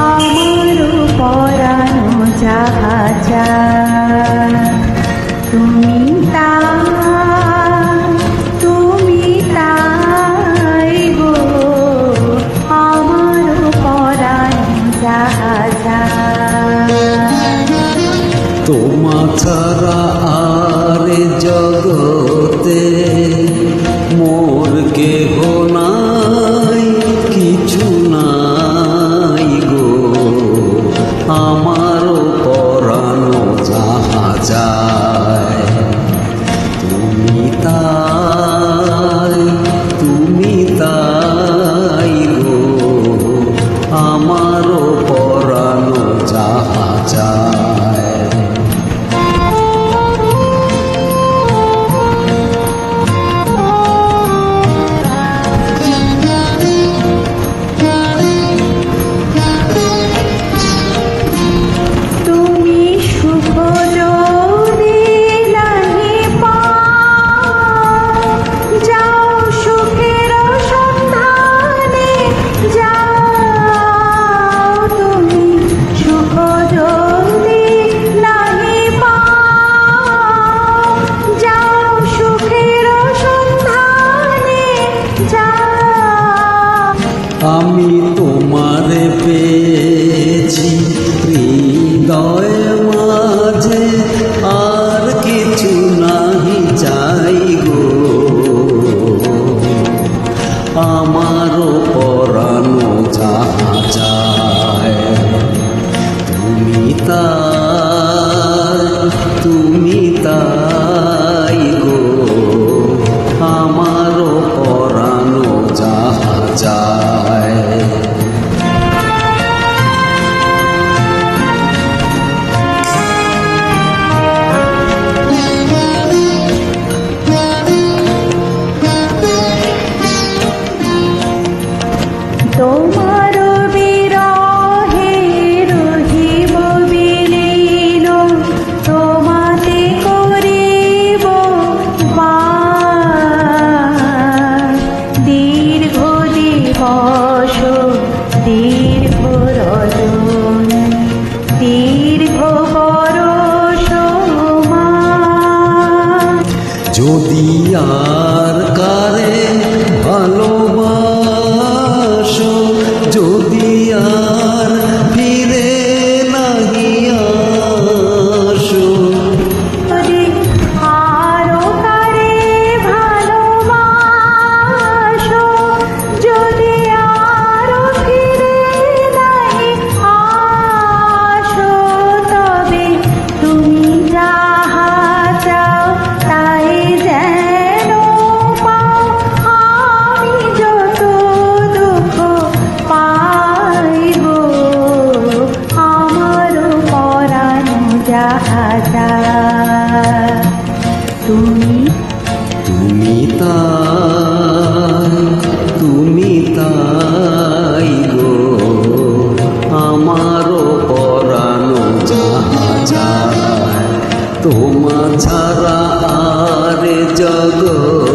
আমারও পরানো যাহা চায় তুমি তাই গো, আমারও পরানো যাহা চায়। তোমা ছাড়া আর জগতে মোর কেহ নাই, কিছু নাই গো, আমারও পরানো যাহা যায়। তুমি তাই গো, আমারও পরানো যাহা যায়। আমি তোমারে পেয়েছি হৃদয় মাঝে, আর কিছু নাহি চাই গো, আমারও পরানো যাহা চায়। তুমি তাই গো, আমারও পরানো যাহা চায়। তোমার বিরহে রহিব বিলীন, তোমাতে করিব বাস। দীর্ঘ দিবস দীর্ঘ রজন, দীর্ঘ বরষ মাস। যদি আর কারে ভালোবাসো, যদি আর ফিরে নাহি আসো, আরো কারে ভালোবাসো, যদি আরো ফিরে নাহি আসো, তবে তুমি যাহা চাও তাই যেন পাও। আমি যত দুঃখ পাই গো, আমারও পরানো যাহা চায়। তুমি তাই গো, আমারও পরানো যাহা যায়। তোমা ছাড়া আর জগৎ